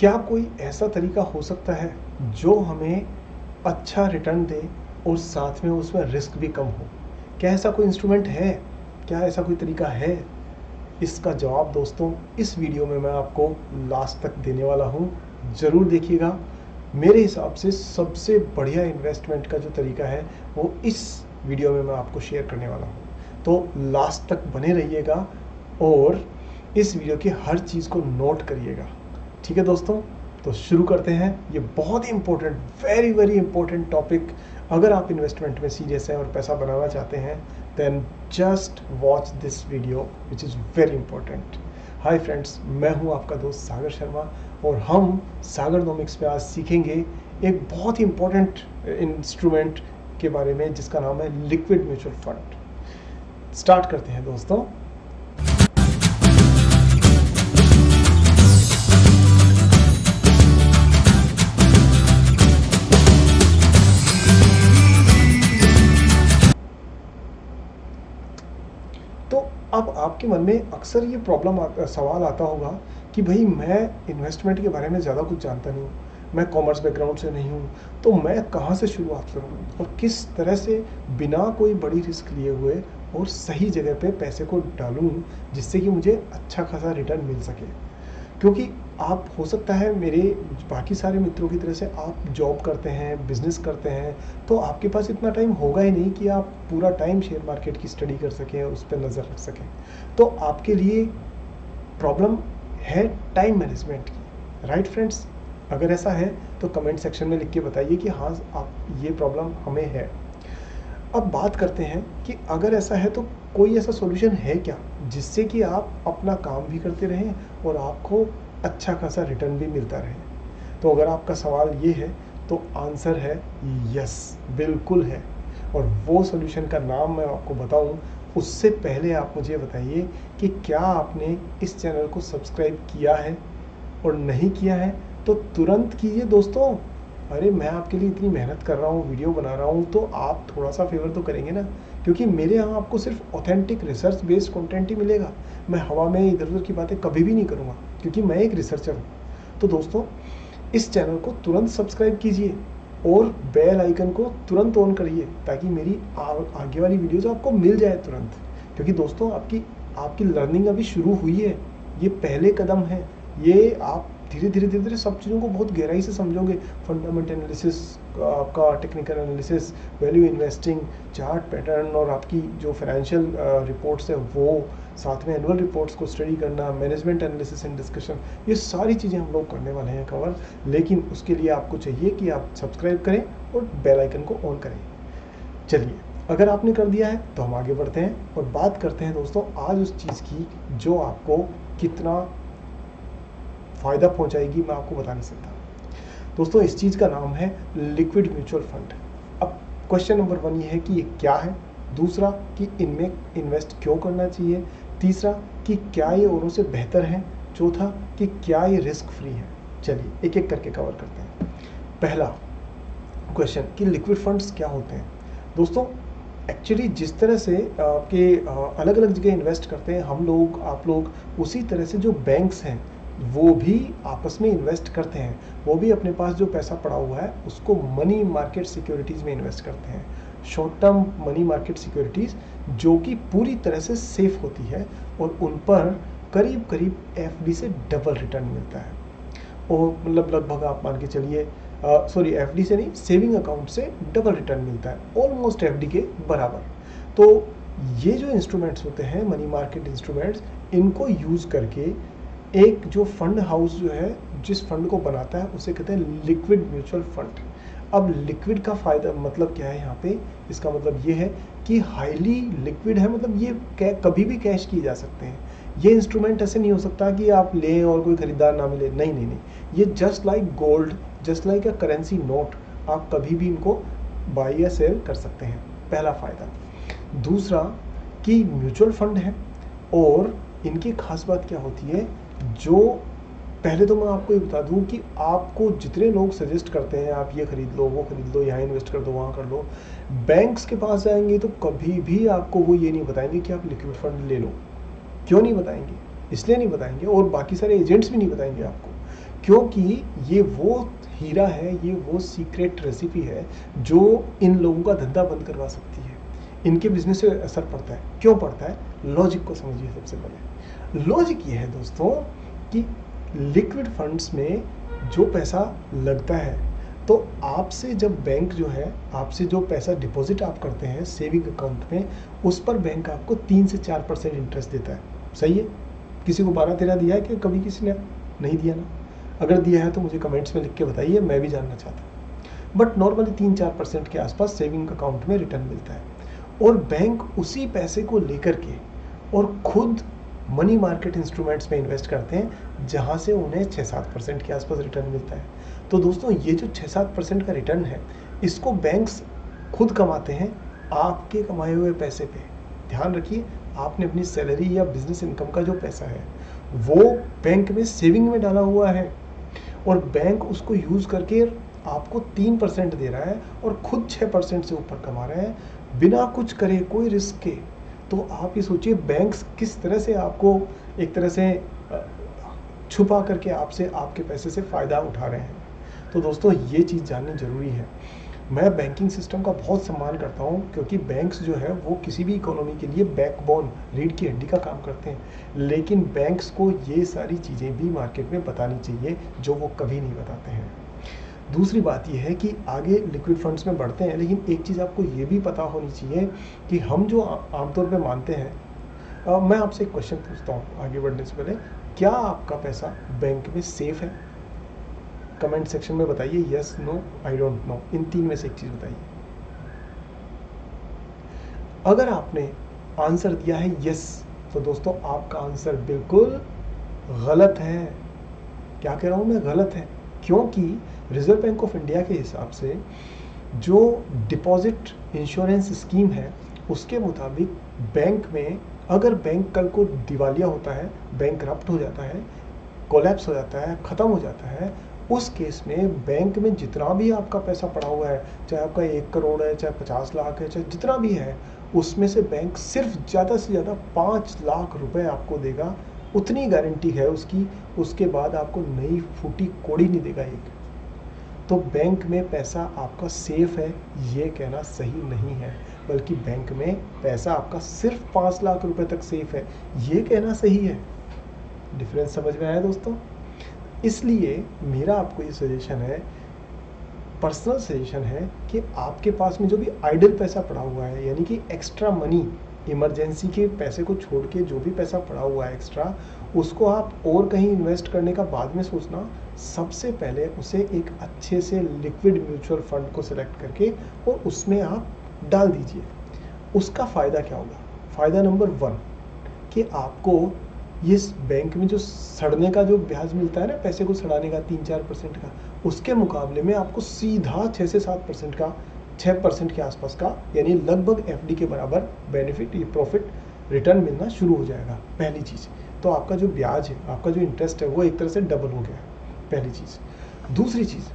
क्या कोई ऐसा तरीका हो सकता है जो हमें अच्छा रिटर्न दे और साथ में उसमें रिस्क भी कम हो? क्या ऐसा कोई इंस्ट्रूमेंट है? क्या ऐसा कोई तरीका है? इसका जवाब दोस्तों इस वीडियो में मैं आपको लास्ट तक देने वाला हूँ। ज़रूर देखिएगा। मेरे हिसाब से सबसे बढ़िया इन्वेस्टमेंट का जो तरीका है वो इस वीडियो में मैं आपको शेयर करने वाला हूँ। तो लास्ट तक बने रहिएगा और इस वीडियो की हर चीज़ को नोट करिएगा। ठीक है दोस्तों, तो शुरू करते हैं। ये बहुत ही important, very very important topic. अगर आप इन्वेस्टमेंट में सीरियस हैं और पैसा बनाना चाहते हैं then just watch this video which is very important. Hi friends, मैं हूं आपका दोस्त सागर शर्मा और हम सागरनोमिक्स पे आज सीखेंगे एक बहुत ही इंपॉर्टेंट इंस्ट्रूमेंट के बारे में जिसका नाम है लिक्विड म्यूचुअल फंड। स्टार्ट करते हैं दोस्तों। तो अब आपके मन में अक्सर ये सवाल आता होगा कि भाई मैं इन्वेस्टमेंट के बारे में ज़्यादा कुछ जानता नहीं हूँ, मैं कॉमर्स बैकग्राउंड से नहीं हूँ, तो मैं कहाँ से शुरुआत करूँ और किस तरह से बिना कोई बड़ी रिस्क लिए हुए और सही जगह पे पैसे को डालूँ जिससे कि मुझे अच्छा खासा रिटर्न मिल सके। क्योंकि आप हो सकता है मेरे बाकी सारे मित्रों की तरह से आप जॉब करते हैं, बिजनेस करते हैं, तो आपके पास इतना टाइम होगा ही नहीं कि आप पूरा टाइम शेयर मार्केट की स्टडी कर सकें और उस पर नज़र रख सकें। तो आपके लिए प्रॉब्लम है टाइम मैनेजमेंट की, राइट फ्रेंड्स? अगर ऐसा है तो कमेंट सेक्शन में लिख के बताइए कि हाँ आप ये प्रॉब्लम हमें है। अब बात करते हैं कि अगर ऐसा है तो कोई ऐसा सॉल्यूशन है क्या जिससे कि आप अपना काम भी करते रहें और आपको अच्छा खासा रिटर्न भी मिलता रहे। तो अगर आपका सवाल ये है तो आंसर है यस, बिल्कुल है। और वो सॉल्यूशन का नाम मैं आपको बताऊं उससे पहले आप मुझे बताइए कि क्या आपने इस चैनल को सब्सक्राइब किया है, और नहीं किया है तो तुरंत कीजिए दोस्तों। अरे मैं आपके लिए इतनी मेहनत कर रहा हूँ, वीडियो बना रहा हूँ, तो आप थोड़ा सा फेवर तो करेंगे ना, क्योंकि मेरे यहाँ आपको सिर्फ ऑथेंटिक रिसर्च बेस्ड कंटेंट ही मिलेगा। मैं हवा में इधर उधर की बातें कभी भी नहीं करूँगा क्योंकि मैं एक रिसर्चर हूँ। तो दोस्तों इस चैनल को तुरंत सब्सक्राइब कीजिए और बेल आइकन को तुरंत ऑन करिए ताकि मेरी आगे वाली वीडियोज़ आपको मिल जाए तुरंत। क्योंकि दोस्तों आपकी लर्निंग अभी शुरू हुई है, ये पहले कदम है। ये आप धीरे धीरे सब चीज़ों को बहुत गहराई से समझोगे। फंडामेंटल एनालिसिस, आपका technical analysis, value investing, chart pattern और आपकी जो फाइनेंशियल रिपोर्ट्स है वो, साथ में एनुअल रिपोर्ट्स को स्टडी करना, मैनेजमेंट एनालिसिस एंड डिस्कशन, ये सारी चीज़ें हम लोग करने वाले हैं कवर। लेकिन उसके लिए आपको चाहिए कि आप सब्सक्राइब करें और बेल आइकन को ऑन करें। चलिए, अगर आपने कर दिया है तो हम आगे बढ़ते हैं और बात करते हैं दोस्तों आज उस चीज़ की जो आपको कितना फ़ायदा पहुंचाएगी मैं आपको बता नहीं सकता। दोस्तों इस चीज़ का नाम है लिक्विड म्यूचुअल फंड। अब क्वेश्चन नंबर 1 ये है कि ये क्या है, दूसरा कि इनमें इन्वेस्ट क्यों करना चाहिए, तीसरा कि क्या ये औरों से बेहतर है, चौथा कि क्या ये रिस्क फ्री है। चलिए एक एक करके कवर करते हैं। पहला क्वेश्चन कि लिक्विड फंड्स क्या होते हैं। दोस्तों एक्चुअली जिस तरह से आपके अलग अलग जगह इन्वेस्ट करते हैं हम लोग, आप लोग, उसी तरह से जो बैंक्स हैं वो भी आपस में इन्वेस्ट करते हैं। वो भी अपने पास जो पैसा पड़ा हुआ है उसको मनी मार्केट सिक्योरिटीज़ में इन्वेस्ट करते हैं, short term money market securities, जो कि पूरी तरह से सेफ होती है और उन पर करीब करीब एफडी से डबल रिटर्न मिलता है। और मतलब लगभग आप मान के चलिए, सॉरी एफडी से नहीं, सेविंग अकाउंट से डबल रिटर्न मिलता है, ऑलमोस्ट एफडी के बराबर। तो ये जो इंस्ट्रूमेंट्स होते हैं मनी मार्केट इंस्ट्रूमेंट्स, इनको यूज़ करके एक जो फंड हाउस जो है जिस फंड को बनाता है उसे कहते हैं लिक्विड म्यूचुअल फंड। अब लिक्विड का फ़ायदा मतलब क्या है यहाँ पे, इसका मतलब ये है कि हाईली लिक्विड है, मतलब ये कभी भी कैश किए जा सकते हैं। ये इंस्ट्रूमेंट ऐसे नहीं हो सकता कि आप लें और कोई खरीदार ना मिले, नहीं नहीं नहीं, ये just like gold, just like a currency note, आप कभी भी इनको बाई या सेल कर सकते हैं। पहला फ़ायदा। दूसरा कि म्यूचुअल फंड है और इनकी खास बात क्या होती है, जो पहले तो मैं आपको ये बता दूं कि आपको जितने लोग सजेस्ट करते हैं आप ये खरीद लो, वो खरीद लो, यहाँ इन्वेस्ट कर दो, वहाँ कर लो, बैंक्स के पास जाएंगे तो कभी भी आपको वो ये नहीं बताएंगे कि आप लिक्विड फंड ले लो। क्यों नहीं बताएंगे? इसलिए नहीं बताएंगे, और बाकी सारे एजेंट्स भी नहीं बताएंगे आपको, क्योंकि ये वो हीरा है, ये वो सीक्रेट रेसिपी है जो इन लोगों का धंधा बंद करवा सकती है। इनके बिजनेस से असर पड़ता है। क्यों पड़ता है? लॉजिक को समझिए। सबसे पहले लॉजिक ये है दोस्तों कि लिक्विड फंड्स में जो पैसा लगता है, तो आपसे जब बैंक जो है, आपसे जो पैसा डिपॉजिट आप करते हैं सेविंग अकाउंट में, उस पर बैंक आपको 3 से 4% इंटरेस्ट देता है। सही है? किसी को 12-13 दिया है कि कभी किसी ने? नहीं दिया ना। अगर दिया है तो मुझे कमेंट्स में लिख के बताइए, मैं भी जानना चाहता हूँ। बट नॉर्मली 3-4% के आसपास सेविंग अकाउंट में रिटर्न मिलता है, और बैंक उसी पैसे को लेकर के और खुद मनी मार्केट इंस्ट्रूमेंट्स में इन्वेस्ट करते हैं, जहाँ से उन्हें 6-7% के आसपास रिटर्न मिलता है। तो दोस्तों ये जो 6-7% का रिटर्न है, इसको बैंक्स खुद कमाते हैं आपके कमाए हुए पैसे पे। ध्यान रखिए, आपने अपनी सैलरी या बिजनेस इनकम का जो पैसा है वो बैंक में सेविंग में डाला हुआ है, और बैंक उसको यूज़ करके आपको 3% दे रहा है और खुद 6% से ऊपर कमा रहे हैं, बिना कुछ करे, कोई रिस्क के। तो आप ये सोचिए बैंक्स किस तरह से आपको एक तरह से छुपा करके आपसे, आपके पैसे से फ़ायदा उठा रहे हैं। तो दोस्तों ये चीज़ जाननी ज़रूरी है। मैं बैंकिंग सिस्टम का बहुत सम्मान करता हूँ, क्योंकि बैंक्स जो है वो किसी भी इकोनॉमी के लिए बैकबोन, रीढ़ की हड्डी का काम करते हैं। लेकिन बैंक्स को ये सारी चीज़ें भी मार्केट में बतानी चाहिए, जो वो कभी नहीं बताते हैं। दूसरी बात यह है कि आगे लिक्विड फंड्स में बढ़ते हैं, लेकिन एक चीज़ आपको ये भी पता होनी चाहिए कि हम जो आमतौर पर मानते हैं, मैं आपसे एक क्वेश्चन पूछता हूँ आगे बढ़ने से पहले, क्या आपका पैसा बैंक में सेफ है? कमेंट सेक्शन में बताइए, yes, no, I don't know, इन 3 में से एक चीज़ बताइए। अगर आपने आंसर दिया है यस, तो दोस्तों आपका आंसर बिल्कुल गलत है। क्या कह रहा हूँ मैं? गलत है। क्योंकि रिजर्व बैंक ऑफ इंडिया के हिसाब से जो डिपॉजिट इंश्योरेंस स्कीम है, उसके मुताबिक बैंक में अगर बैंक कल को दिवालिया होता है, बैंक करप्ट हो जाता है, कोलैप्स हो जाता है, ख़त्म हो जाता है, उस केस में बैंक में जितना भी आपका पैसा पड़ा हुआ है, चाहे आपका 1 करोड़ है, चाहे 50 लाख है, चाहे जितना भी है, उसमें से बैंक सिर्फ ज़्यादा से ज़्यादा 5 लाख रुपए आपको देगा। उतनी गारंटी है उसकी। उसके बाद आपको नई फूटी कोड़ी नहीं देगा एक। तो बैंक में पैसा आपका सेफ है, ये कहना सही नहीं है, बल्कि बैंक में पैसा आपका सिर्फ 5 लाख रुपए तक सेफ है, ये कहना सही है। डिफरेंस समझ में आया दोस्तों? इसलिए मेरा आपको ये सजेशन है, पर्सनल सजेशन है, कि आपके पास में जो भी आइडल पैसा पड़ा हुआ है, यानी कि एक्स्ट्रा मनी, इमरजेंसी के पैसे को छोड़ के जो भी पैसा पड़ा हुआ है एक्स्ट्रा, उसको आप और कहीं इन्वेस्ट करने का बाद में सोचना। सबसे पहले उसे एक अच्छे से लिक्विड म्यूचुअल फंड को सिलेक्ट करके और उसमें आप डाल दीजिए। उसका फ़ायदा क्या होगा? फ़ायदा नंबर 1 कि आपको ये बैंक में जो सड़ने का जो ब्याज मिलता है ना, पैसे को सड़ाने का 3-4% का, उसके मुकाबले में आपको सीधा 6 से 7% का, 6% के आसपास का, यानी लगभग एफडी के बराबर बेनिफिट, ये प्रॉफिट रिटर्न मिलना शुरू हो जाएगा। पहली चीज़ तो आपका जो ब्याज है, आपका जो इंटरेस्ट है, वो एक तरह से डबल हो गया, पहली चीज़। दूसरी चीज़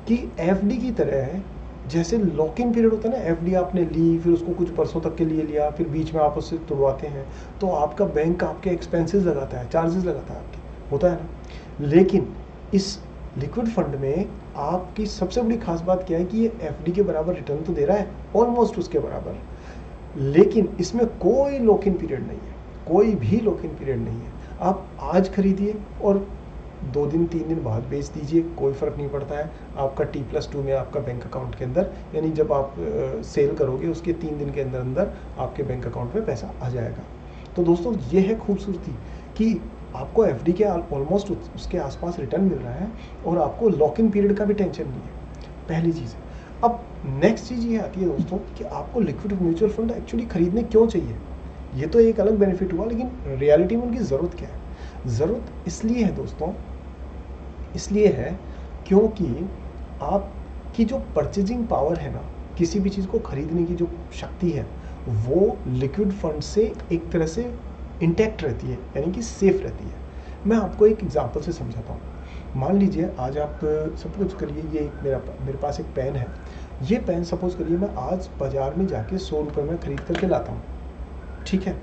कि एफडी की तरह है, जैसे लॉक इन पीरियड होता है ना, एफडी आपने ली, फिर उसको कुछ बरसों तक के लिए लिया, फिर बीच में आप उससे तुड़वाते हैं, तो आपका बैंक आपके एक्सपेंसेस लगाता है, चार्जेस लगाता है आपके, होता है ना। लेकिन इस लिक्विड फंड में आपकी सबसे बड़ी खास बात क्या है कि ये एफडी के बराबर रिटर्न तो दे रहा है, ऑलमोस्ट उसके बराबर, लेकिन इसमें कोई लॉक इन पीरियड नहीं है, कोई भी लॉक इन पीरियड नहीं है। आप आज खरीदिए और 2 दिन 3 दिन बाद बेच दीजिए, कोई फ़र्क नहीं पड़ता है। आपका T+2 में आपका बैंक अकाउंट के अंदर, यानी जब आप सेल करोगे उसके 3 दिन के अंदर अंदर आपके बैंक अकाउंट में पैसा आ जाएगा। तो दोस्तों ये है खूबसूरती कि आपको एफडी के ऑलमोस्ट उसके आसपास रिटर्न मिल रहा है और आपको लॉक इन पीरियड का भी टेंशन नहीं है, पहली चीज़। अब नेक्स्ट चीज़ ये आती है दोस्तों कि आपको लिक्विड म्यूचुअल फंड एक्चुअली खरीदने क्यों चाहिए। ये तो एक अलग बेनिफिट हुआ, लेकिन रियलिटी में उनकी ज़रूरत क्या है? ज़रूरत इसलिए है दोस्तों, इसलिए है क्योंकि आपकी जो परचेजिंग पावर है ना, किसी भी चीज़ को खरीदने की जो शक्ति है, वो लिक्विड फंड से एक तरह से इंटैक्ट रहती है, यानी कि सेफ रहती है। मैं आपको एक एग्जांपल से समझाता हूँ। मान लीजिए आज आप सपोज करिए, ये मेरे पास एक पेन है। ये पेन सपोज करिए मैं आज बाज़ार में जाके 100 रुपये में ख़रीद करके लाता हूँ, ठीक है।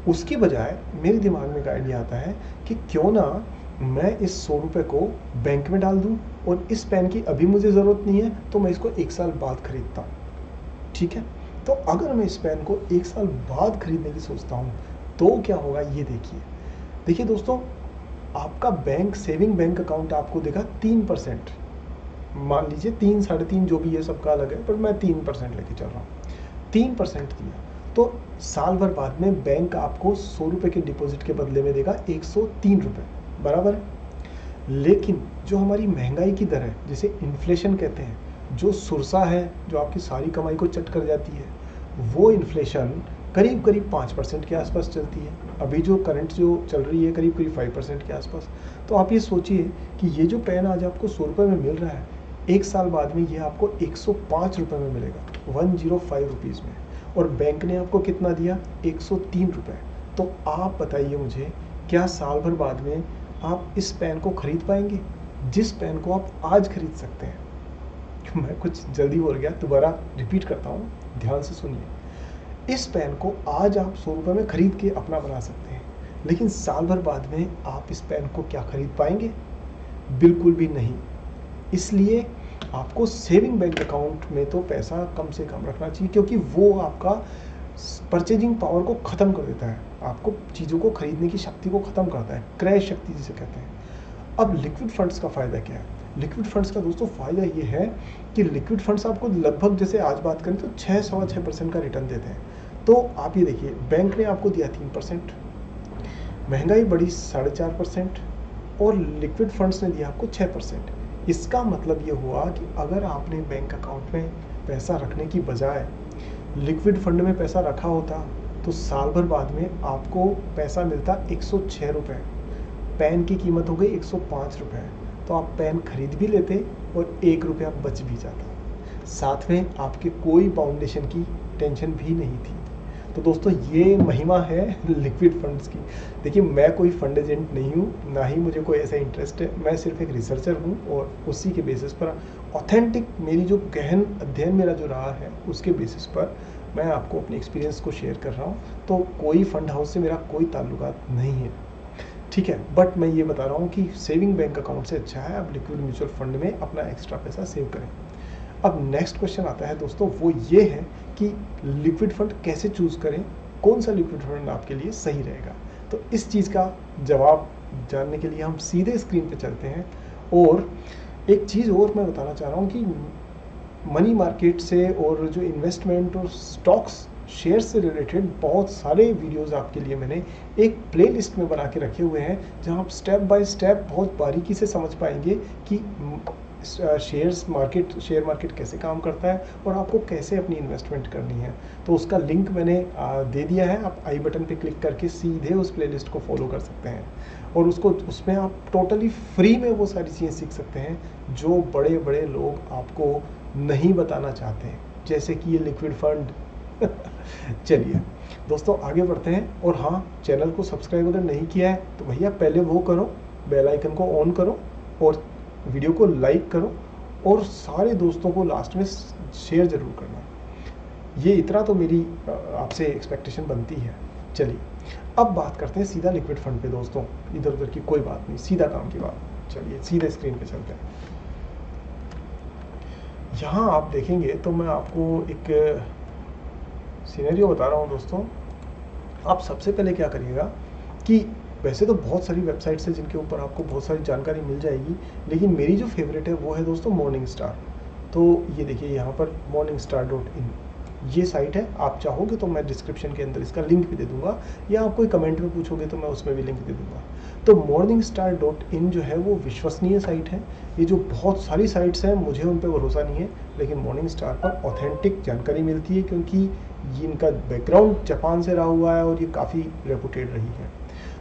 उसकी बजाय मेरे दिमाग में एक आइडिया आता है कि क्यों ना मैं इस 100 रुपये को बैंक में डाल दूं और इस पेन की अभी मुझे ज़रूरत नहीं है तो मैं इसको 1 साल बाद खरीदता हूँ, ठीक है। तो अगर मैं इस पेन को 1 साल बाद खरीदने की सोचता हूँ तो क्या होगा, ये देखिए। देखिए दोस्तों, आपका बैंक सेविंग बैंक अकाउंट आपको देगा 3%, मान लीजिए 3, 3.5 जो भी है, सबका अलग है, पर मैं 3% लेके चल रहा हूँ। 3% दिया तो साल भर बाद में बैंक आपको 100 रुपये के डिपॉजिट के बदले में देगा 103 रुपये, बराबर है। लेकिन जो हमारी महंगाई की दर है, जिसे इन्फ्लेशन कहते हैं, जो सुरसा है, जो आपकी सारी कमाई को चट कर जाती है, वो इन्फ्लेशन करीब करीब 5% के आसपास चलती है। अभी जो करंट जो चल रही है करीब करीब 5% के आसपास। तो आप ये सोचिए कि ये जो पेन आज आपको 100 रुपये में मिल रहा है, 1 साल बाद में ये आपको 105 रुपये में मिलेगा, 105 रुपीज़ में। और बैंक ने आपको कितना दिया, 103 रुपये। तो आप बताइए मुझे, क्या साल भर बाद में आप इस पेन को खरीद पाएंगे, जिस पेन को आप आज खरीद सकते हैं? मैं कुछ जल्दी बोल गया, दोबारा रिपीट करता हूँ, ध्यान से सुनिए। इस पेन को आज आप 100 रुपये में खरीद के अपना बना सकते हैं, लेकिन साल भर बाद में आप इस पेन को क्या खरीद पाएंगे? बिल्कुल भी नहीं। इसलिए आपको सेविंग बैंक अकाउंट में तो पैसा कम से कम रखना चाहिए, क्योंकि वो आपका परचेजिंग पावर को ख़त्म कर देता है, आपको चीज़ों को खरीदने की शक्ति को ख़त्म करता है, क्रय शक्ति जिसे कहते हैं। अब लिक्विड फंड्स का फ़ायदा क्या है? लिक्विड फंड्स का दोस्तों फ़ायदा ये है कि लिक्विड फंड्स आपको लगभग, जैसे आज बात करें तो 6-6.25% का रिटर्न देते हैं। तो आप ये देखिए, बैंक ने आपको दिया 3%, महंगाई बढ़ी 4.5%, और लिक्विड फंड्स ने दिया आपको 6%। इसका मतलब ये हुआ कि अगर आपने बैंक अकाउंट में पैसा रखने की बजाय लिक्विड फंड में पैसा रखा होता तो साल भर बाद में आपको पैसा मिलता 106 रुपये, पेन की कीमत हो गई 105 रुपये। तो आप पेन खरीद भी लेते और 1 रुपया बच भी जाता, साथ में आपके कोई फाउंडेशन की टेंशन भी नहीं थी। तो दोस्तों, ये महिमा है लिक्विड फंड्स की। देखिए, मैं कोई फंड एजेंट नहीं हूँ, ना ही मुझे कोई ऐसा इंटरेस्ट है, मैं सिर्फ एक रिसर्चर हूँ, और उसी के बेसिस पर ऑथेंटिक मेरी जो गहन अध्ययन मेरा जो रहा है उसके बेसिस पर मैं आपको अपने एक्सपीरियंस को शेयर कर रहा हूँ। तो कोई फंड हाउस से मेरा कोई ताल्लुकात नहीं है, ठीक है। बट मैं ये बता रहा हूँ कि सेविंग बैंक अकाउंट से अच्छा है आप लिक्विड म्यूचुअल फंड में अपना एक्स्ट्रा पैसा सेव करें। अब नेक्स्ट क्वेश्चन आता है दोस्तों, वो ये है कि लिक्विड फंड कैसे चूज़ करें, कौन सा लिक्विड फंड आपके लिए सही रहेगा। तो इस चीज़ का जवाब जानने के लिए हम सीधे स्क्रीन पे चलते हैं। और एक चीज़ और मैं बताना चाह रहा हूँ कि मनी मार्केट से और जो इन्वेस्टमेंट और स्टॉक्स शेयर से रिलेटेड बहुत सारे वीडियोस आपके लिए मैंने एक प्लेलिस्ट में बना के रखे हुए हैं, जहां आप स्टेप बाय स्टेप बहुत बारीकी से समझ पाएंगे कि शेयर मार्केट कैसे काम करता है और आपको कैसे अपनी इन्वेस्टमेंट करनी है। तो उसका लिंक मैंने दे दिया है, आप आई बटन पे क्लिक करके सीधे उस प्लेलिस्ट को फॉलो कर सकते हैं, और उसमें आप टोटली फ्री में वो सारी चीज़ें सीख सकते हैं जो बड़े बड़े लोग आपको नहीं बताना चाहते हैं, जैसे कि ये लिक्विड फंड। चलिए दोस्तों, आगे बढ़ते हैं। और हाँ, चैनल को सब्सक्राइब अगर नहीं किया है तो भैया पहले वो करो, बेल आइकन को ऑन करो और वीडियो को लाइक करो, और सारे दोस्तों को लास्ट में शेयर ज़रूर करना। ये इतना तो मेरी आपसे एक्सपेक्टेशन बनती है। चलिए अब बात करते हैं सीधा लिक्विड फंड पे दोस्तों, इधर उधर की कोई बात नहीं, सीधा काम की बात। चलिए सीधे स्क्रीन पे चलते हैं। यहाँ आप देखेंगे तो मैं आपको एक सिनेरियो बता रहा हूँ दोस्तों। आप सबसे पहले क्या करिएगा कि वैसे तो बहुत सारी वेबसाइट्स हैं जिनके ऊपर आपको बहुत सारी जानकारी मिल जाएगी, लेकिन मेरी जो फेवरेट है वो है दोस्तों मॉर्निंग स्टार। तो ये देखिए यहाँ पर morningstar.in ये साइट है। आप चाहोगे तो मैं डिस्क्रिप्शन के अंदर इसका लिंक भी दे दूंगा, या आप कोई कमेंट में पूछोगे तो मैं उसमें भी लिंक दे दूंगा। तो morningstar.in जो है वो विश्वसनीय साइट है। ये जो बहुत सारी साइट्स हैं मुझे उन पर भरोसा नहीं है, लेकिन मॉर्निंग स्टार पर ऑथेंटिक जानकारी मिलती है, क्योंकि ये इनका बैकग्राउंड जापान से रहा हुआ है और ये काफ़ी रेपुटेड रही है।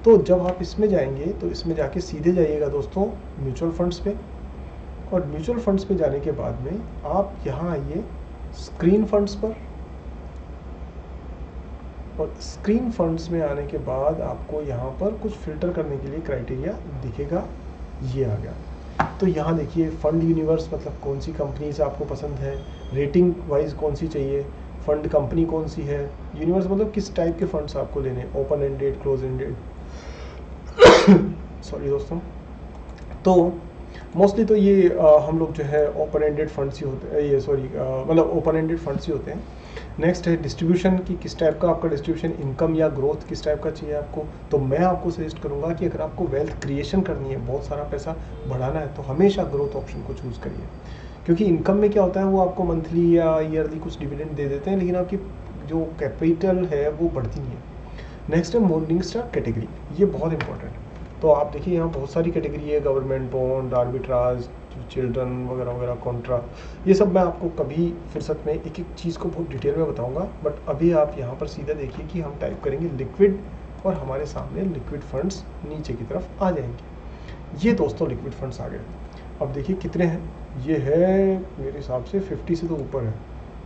तो जब आप इसमें जाएंगे तो इसमें जाके सीधे जाइएगा दोस्तों म्यूचुअल फंड्स पे, और म्यूचुअल फंड्स पे जाने के बाद में आप यहाँ आइए स्क्रीन फंड्स पर, और स्क्रीन फंड्स में आने के बाद आपको यहाँ पर कुछ फिल्टर करने के लिए क्राइटेरिया दिखेगा, ये आ गया। तो यहाँ देखिए फंड यूनिवर्स, मतलब कौन सी कंपनीज आपको पसंद है, रेटिंग वाइज कौन सी चाहिए, फंड कंपनी कौन सी है, यूनिवर्स मतलब किस टाइप के फंड्स आपको लेने, open ended, close ended. Sorry दोस्तों, तो मोस्टली तो ये हम लोग जो है ओपन एंडेड फंड्स ही होते हैं, ये सॉरी मतलब ओपन एंडेड फंड्स ही होते हैं। नेक्स्ट है डिस्ट्रीब्यूशन की, किस टाइप का आपका डिस्ट्रीब्यूशन, इनकम या ग्रोथ किस टाइप का चाहिए आपको। तो मैं आपको सजेस्ट करूंगा कि अगर आपको वेल्थ क्रिएशन करनी है, बहुत सारा पैसा बढ़ाना है, तो हमेशा ग्रोथ ऑप्शन को चूज़ करिए। क्योंकि इनकम में क्या होता है, वो आपको मंथली या ईयरली कुछ डिविडेंड दे देते हैं, लेकिन आपकी जो कैपिटल है वो बढ़ती नहीं है। नेक्स्ट है मॉर्निंग स्टार कैटेगरी, ये बहुत इंपॉर्टेंट है। तो आप देखिए यहाँ बहुत सारी कैटेगरी है, गवर्नमेंट बॉन्ड, आर्बिट्राज, चिल्ड्रन वगैरह वगैरह, कॉन्ट्रा, ये सब मैं आपको कभी फुर्सत में एक एक चीज़ को बहुत डिटेल में बताऊंगा। बट अभी आप यहाँ पर सीधा देखिए कि हम टाइप करेंगे लिक्विड और हमारे सामने लिक्विड फंड्स नीचे की तरफ आ जाएंगे। ये दोस्तों लिक्विड फंड्स आ गए। अब देखिए कितने हैं, ये है मेरे हिसाब से 50 से तो ऊपर है।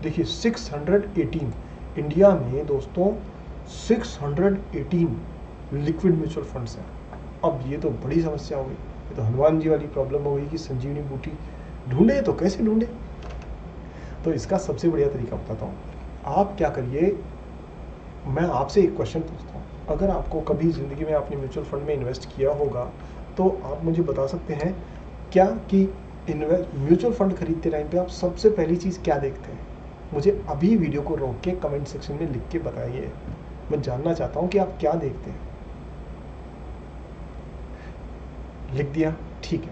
देखिए 618 इंडिया में दोस्तों 618 लिक्विड म्यूचुअल फंड्स हैं। अब ये तो बड़ी समस्या हो गई, ये तो हनुमान जी वाली प्रॉब्लम हो गई कि संजीवनी बूटी ढूंढे तो कैसे ढूंढे। तो इसका सबसे बढ़िया तरीका बताता हूँ, आप क्या करिए, मैं आपसे एक क्वेश्चन पूछता हूँ। अगर आपको कभी ज़िंदगी में आपने म्यूचुअल फंड में इन्वेस्ट किया होगा तो आप मुझे बता सकते हैं क्या कि म्यूचुअल फंड खरीदते टाइम पे आप सबसे पहली चीज़ क्या देखते हैं। मुझे अभी वीडियो को रोक के कमेंट सेक्शन में लिख के बताइए, मैं जानना चाहता हूँ कि आप क्या देखते हैं। लिख दिया, ठीक है।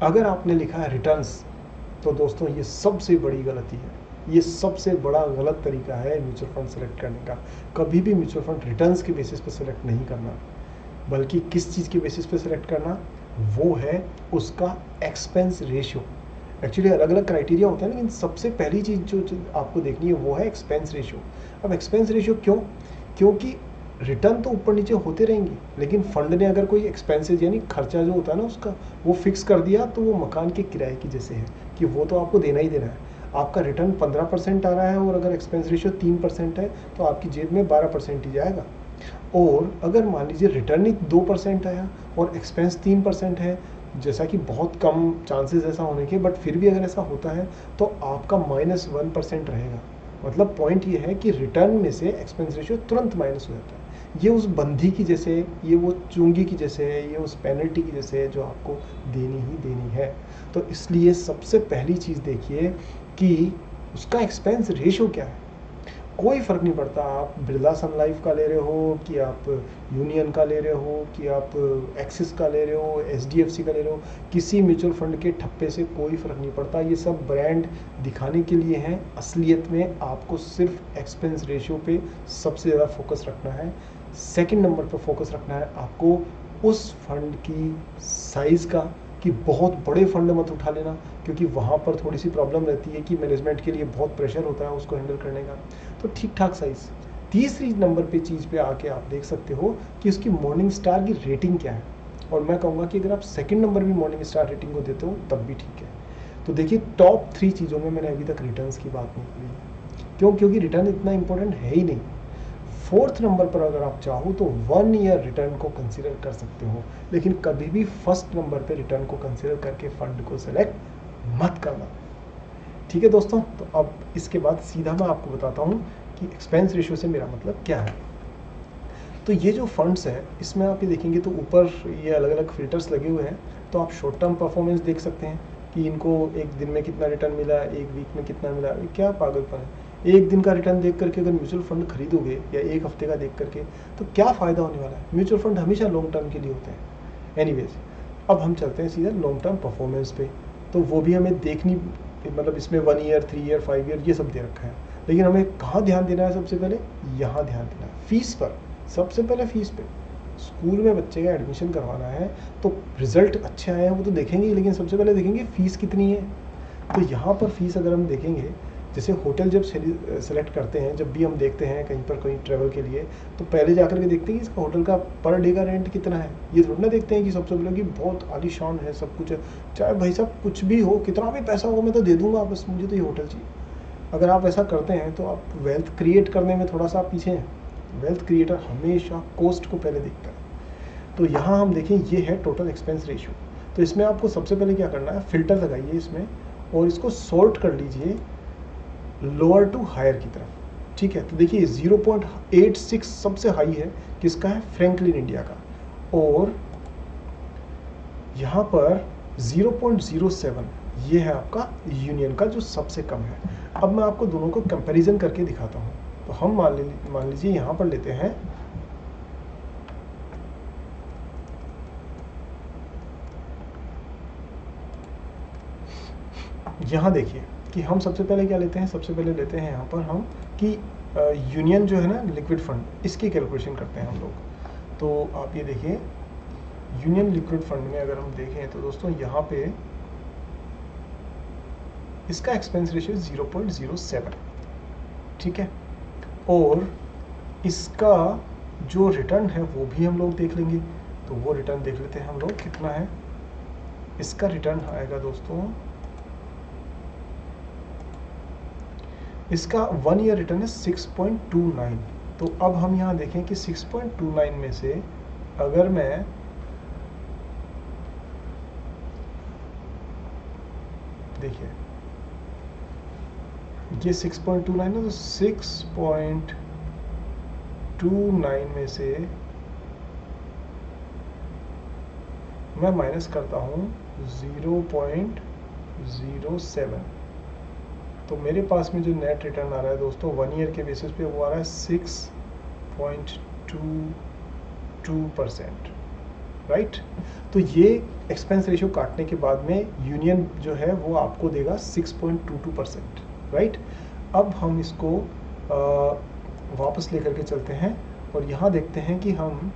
अगर आपने लिखा है रिटर्न्स, तो दोस्तों ये सबसे बड़ी गलती है, ये सबसे बड़ा गलत तरीका है म्यूचुअल फंड सेलेक्ट करने का। कभी भी म्यूचुअल फंड रिटर्न्स के बेसिस पे सेलेक्ट नहीं करना, बल्कि किस चीज़ के बेसिस पे सेलेक्ट करना, वो है उसका एक्सपेंस रेशियो। एक्चुअली अलग अलग क्राइटेरिया होते हैं, लेकिन सबसे पहली चीज़ जो आपको देखनी है वो है एक्सपेंस रेशियो। अब एक्सपेंस रेशियो क्यों, क्योंकि रिटर्न तो ऊपर नीचे होते रहेंगे, लेकिन फंड ने अगर कोई एक्सपेंसेस यानी खर्चा जो होता है ना उसका, वो फिक्स कर दिया, तो वो मकान के किराए की जैसे है कि वो तो आपको देना ही देना है। आपका रिटर्न 15% आ रहा है और अगर एक्सपेंस रेशियो 3% है तो आपकी जेब में 12% ही जाएगा। और अगर मान लीजिए रिटर्न ही 2% आया और एक्सपेंस 3% है, जैसा कि बहुत कम चांसेस ऐसा होने के, बट फिर भी अगर ऐसा होता है तो आपका -1% रहेगा। मतलब पॉइंट ये है कि रिटर्न में से एक्सपेंस रेशियो तुरंत माइनस हो जाता है। ये उस बंधी की जैसे, ये वो चुंगी की जैसे है, ये उस पेनल्टी की जैसे है जो आपको देनी ही देनी है। तो इसलिए सबसे पहली चीज़ देखिए कि उसका एक्सपेंस रेशियो क्या है। कोई फ़र्क नहीं पड़ता आप बिरला सन लाइफ का ले रहे हो कि आप यूनियन का ले रहे हो कि आप एक्सिस का ले रहे हो, HDFC का ले रहे हो, किसी म्यूचुअल फंड के ठप्पे से कोई फ़र्क नहीं पड़ता। ये सब ब्रांड दिखाने के लिए हैं, असलियत में आपको सिर्फ एक्सपेंस रेशियो पे सबसे ज़्यादा फोकस रखना है। सेकंड नंबर पर फोकस रखना है आपको उस फंड की साइज़ का, कि बहुत बड़े फंड मत उठा लेना, क्योंकि वहाँ पर थोड़ी सी प्रॉब्लम रहती है कि मैनेजमेंट के लिए बहुत प्रेशर होता है उसको हैंडल करने का। तो ठीक ठाक साइज़। तीसरी नंबर पे चीज़ पे आके आप देख सकते हो कि उसकी मॉर्निंग स्टार की रेटिंग क्या है, और मैं कहूँगा कि अगर आप सेकंड नंबर भी मॉर्निंग स्टार रेटिंग को देते हो तब भी ठीक है। तो देखिए टॉप 3 चीज़ों में मैंने अभी तक रिटर्न्स की बात नहीं की। क्यों, क्योंकि रिटर्न इतना इंपॉर्टेंट है ही नहीं। फोर्थ नंबर पर अगर आप चाहो तो 1 ईयर रिटर्न को कंसीडर कर सकते हो, लेकिन कभी भी फर्स्ट नंबर पे रिटर्न को कंसीडर करके फंड को सेलेक्ट मत करना। ठीक है दोस्तों, तो अब इसके बाद सीधा मैं आपको बताता हूँ कि एक्सपेंस रेशियो से मेरा मतलब क्या है। तो ये जो फंड्स है इसमें आप ये देखेंगे तो ऊपर ये अलग अलग फिल्टर्स लगे हुए हैं। तो आप शॉर्ट टर्म परफॉर्मेंस देख सकते हैं कि इनको एक दिन में कितना रिटर्न मिला, एक वीक में कितना मिला। क्या पागलपन है, एक दिन का रिटर्न देख करके अगर म्यूचुअल फंड खरीदोगे या एक हफ्ते का देख करके तो क्या फ़ायदा होने वाला है। म्यूचुअल फंड हमेशा लॉन्ग टर्म के लिए होते हैं। एनीवेज, अब हम चलते हैं सीधा लॉन्ग टर्म परफॉर्मेंस पे। तो वो भी हमें देखनी, मतलब इसमें 1 ईयर, 3 ईयर, 5 ईयर ये सब दे रखा है, लेकिन हमें कहाँ ध्यान देना है, सबसे पहले यहाँ ध्यान देना है, फीस पर। सबसे पहले फीस पे। स्कूल में बच्चे का एडमिशन करवाना है तो रिजल्ट अच्छे आए हैं वो तो देखेंगे, लेकिन सबसे पहले देखेंगे फ़ीस कितनी है। तो यहाँ पर फीस अगर हम देखेंगे, जैसे होटल जब सेलेक्ट करते हैं, जब भी हम देखते हैं कहीं पर कोई ट्रैवल के लिए, तो पहले जाकर के देखते हैं कि इसका होटल का पर डे का रेंट कितना है। ये थोड़ा ना देखते हैं कि सबसे पहले कि बहुत आलीशान है, सब कुछ है, चाहे भाई साहब कुछ भी हो, कितना भी पैसा होगा मैं तो दे दूंगा, बस मुझे तो ये होटल चाहिए। अगर आप ऐसा करते हैं तो आप वेल्थ क्रिएट करने में थोड़ा सा पीछे हैं। वेल्थ क्रिएटर हमेशा कॉस्ट को पहले देखता है। तो यहाँ हम देखें, ये है टोटल एक्सपेंस रेशियो। तो इसमें आपको सबसे पहले क्या करना है, फिल्टर लगाइए इसमें और इसको सॉर्ट कर लीजिए लोअर टू हायर की तरफ। ठीक है, तो देखिए 0.86 सबसे हाई है, किसका है, फ्रैंकलिन इंडिया का। और यहाँ पर 0.07 ये है आपका यूनियन का जो सबसे कम है। अब मैं आपको दोनों को कंपैरिजन करके दिखाता हूँ। तो हम मान लीजिए यहाँ पर लेते हैं यहाँ देखिए कि हम सबसे पहले क्या लेते हैं, सबसे पहले लेते हैं यहाँ पर हम कि यूनियन जो है ना लिक्विड फंड, इसकी कैलकुलेशन करते हैं हम लोग। तो आप ये देखिए यूनियन लिक्विड फंड में अगर हम देखें तो दोस्तों यहाँ पे इसका एक्सपेंस रेशियो 0.07, ठीक है, और इसका जो रिटर्न है वो भी हम लोग देख लेंगे। तो वो रिटर्न देख लेते हैं हम लोग कितना है। इसका रिटर्न आएगा दोस्तों, इसका 1 ईयर रिटर्न है 6.29। तो अब हम यहाँ देखें कि 6.29 में से अगर मैं देखिए ये 6.29 है, तो 6.29 में से मैं माइनस करता हूँ 0.07, तो मेरे पास में जो नेट रिटर्न आ रहा है दोस्तों 1 ईयर के बेसिस पे वो आ रहा है 6.22%, राइट। तो ये एक्सपेंस रेशियो काटने के बाद में यूनियन जो है वो आपको देगा 6.22%, राइट। अब हम इसको वापस लेकर के चलते हैं और यहाँ देखते हैं कि हम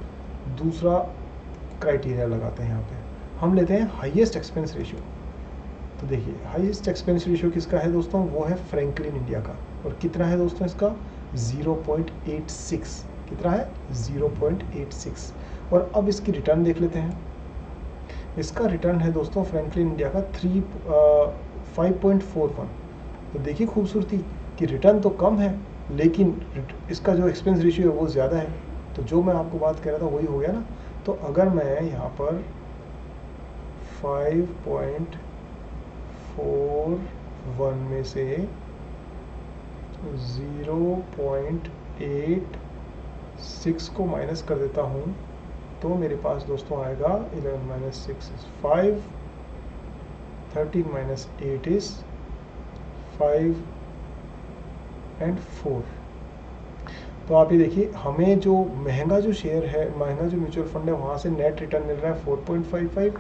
दूसरा क्राइटेरिया लगाते हैं। यहाँ पे हम लेते हैं हाईएस्ट एक्सपेंस रेशियो। तो देखिए हाईएस्ट एक्सपेंस रेशियो किसका है दोस्तों, वो है फ्रैंकलिन इंडिया का। और कितना है दोस्तों इसका 0.86, कितना है 0.86। और अब इसकी रिटर्न देख लेते हैं। इसका रिटर्न है दोस्तों फ्रैंकलिन इंडिया का 5.41। तो देखिए खूबसूरती कि रिटर्न तो कम है लेकिन इसका जो एक्सपेंस रेशियो है वो ज़्यादा है। तो जो मैं आपको बात कह रहा था वही हो गया ना। तो अगर मैं यहाँ पर 5.41 में से 0.86 को माइनस कर देता हूँ तो मेरे पास दोस्तों आएगा 11 minus 6 is 5, 13 minus 8 is 5 and 4। तो आप ये देखिए हमें जो महंगा जो शेयर है, महंगा जो म्यूचुअल फंड है, वहाँ से नेट रिटर्न मिल रहा है 4.55,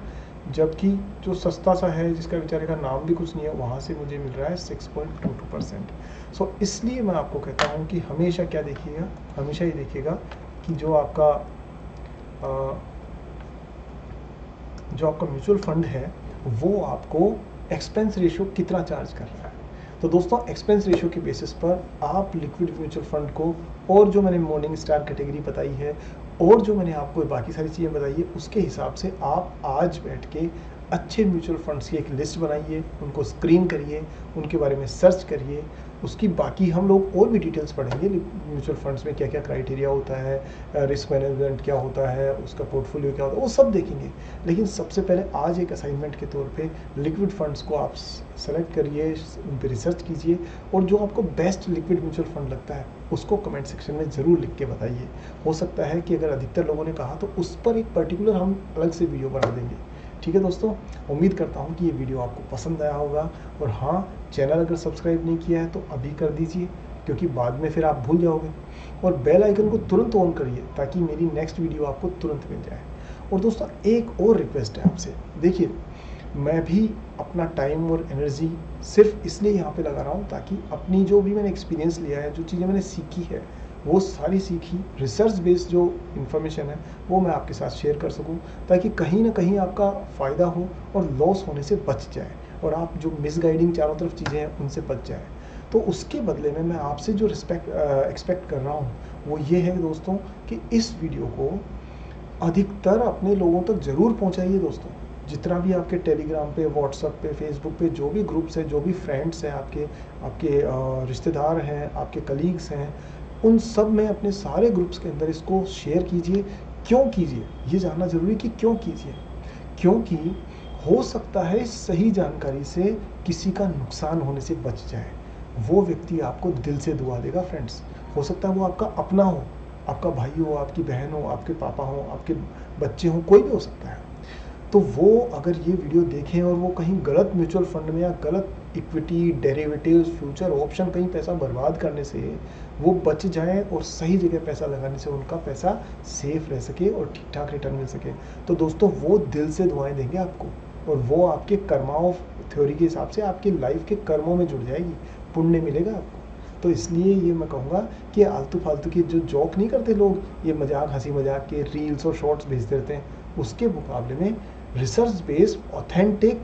जबकि जो सस्ता सा है जिसका बेचारे का नाम भी कुछ नहीं है वहाँ से मुझे मिल रहा है 6.22%। सो इसलिए मैं आपको कहता हूँ कि हमेशा क्या देखिएगा, हमेशा ही देखिएगा कि जो आपका म्यूचुअल फंड है वो आपको एक्सपेंस रेशियो कितना चार्ज कर रहा है। तो दोस्तों एक्सपेंस रेशियो के बेसिस पर आप लिक्विड म्यूचुअल फंड को, और जो मैंने मॉर्निंग स्टार कैटेगरी बताई है और जो मैंने आपको बाकी सारी चीज़ें बताई है उसके हिसाब से आप आज बैठ के अच्छे म्यूचुअल फंड्स की एक लिस्ट बनाइए, उनको स्क्रीन करिए, उनके बारे में सर्च करिए। उसकी बाकी हम लोग और भी डिटेल्स पढ़ेंगे, म्यूचुअल फंड्स में क्या क्या क्राइटेरिया होता है, रिस्क मैनेजमेंट क्या होता है, उसका पोर्टफोलियो क्या होता है, वो सब देखेंगे। लेकिन सबसे पहले आज एक असाइनमेंट के तौर पे लिक्विड फंड्स को आप सेलेक्ट करिए, उन पर रिसर्च कीजिए और जो आपको बेस्ट लिक्विड म्यूचुअल फंड लगता है उसको कमेंट सेक्शन में ज़रूर लिख के बताइए। हो सकता है कि अगर अधिकतर लोगों ने कहा तो उस पर एक पर्टिकुलर हम अलग से वीडियो बना देंगे। ठीक है दोस्तों, उम्मीद करता हूँ कि ये वीडियो आपको पसंद आया होगा। और हाँ, चैनल अगर सब्सक्राइब नहीं किया है तो अभी कर दीजिए, क्योंकि बाद में फिर आप भूल जाओगे। और बेल आइकन को तुरंत ऑन करिए ताकि मेरी नेक्स्ट वीडियो आपको तुरंत मिल जाए। और दोस्तों एक और रिक्वेस्ट है आपसे, देखिए मैं भी अपना टाइम और एनर्जी सिर्फ इसलिए यहाँ पे लगा रहा हूँ ताकि अपनी जो भी मैंने एक्सपीरियंस लिया है, जो चीज़ें मैंने सीखी है, वो सारी सीखी रिसर्च बेस्ड जो इन्फॉर्मेशन है वो मैं आपके साथ शेयर कर सकूं, ताकि कहीं ना कहीं आपका फ़ायदा हो और लॉस होने से बच जाए और आप जो मिसगाइडिंग चारों तरफ चीज़ें हैं उनसे बच जाए। तो उसके बदले में मैं आपसे जो एक्सपेक्ट कर रहा हूँ वो ये है दोस्तों कि इस वीडियो को अधिकतर अपने लोगों तक ज़रूर पहुँचाइए दोस्तों। जितना भी आपके टेलीग्राम पे, व्हाट्सएप पे, फेसबुक पे जो भी ग्रुप्स हैं, जो भी फ्रेंड्स हैं, आपके रिश्तेदार हैं, आपके कलीग्स हैं, उन सब में अपने सारे ग्रुप्स के अंदर इसको शेयर कीजिए। क्यों कीजिए, ये जानना ज़रूरी कि क्यों कीजिए, क्योंकि हो सकता है सही जानकारी से किसी का नुकसान होने से बच जाए। वो व्यक्ति आपको दिल से दुआ देगा फ्रेंड्स। हो सकता है वो आपका अपना हो, आपका भाई हो, आपकी बहन हो, आपके पापा हो, आपके बच्चे हो, कोई भी हो सकता है। तो वो अगर ये वीडियो देखें और वो कहीं गलत म्यूचुअल फंड में या गलत इक्विटी, डेरिवेटिव्स, फ्यूचर ऑप्शन कहीं पैसा बर्बाद करने से वो बच जाएं और सही जगह पैसा लगाने से उनका पैसा सेफ रह सके और ठीक ठाक रिटर्न मिल सके, तो दोस्तों वो दिल से दुआएं देंगे आपको, और वो आपके कर्माओं थ्योरी के हिसाब से आपकी लाइफ के कर्मों में जुड़ जाएगी, पुण्य मिलेगा आपको। तो इसलिए ये मैं कहूँगा कि आलतू फालतू की जो जोक नहीं करते लोग, ये मजाक, हंसी मजाक के रील्स और शॉर्ट्स भेजते रहते हैं, उसके मुकाबले में research based authentic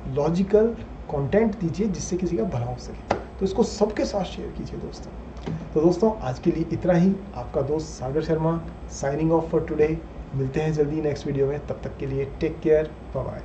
logical content दीजिए जिससे किसी का भला हो सके। तो इसको सबके साथ शेयर कीजिए दोस्तों। तो दोस्तों आज के लिए इतना ही। आपका दोस्त Sagar Sharma signing off for today. मिलते हैं जल्दी नेक्स्ट वीडियो में, तब तक के लिए टेक केयर, बाय बाय।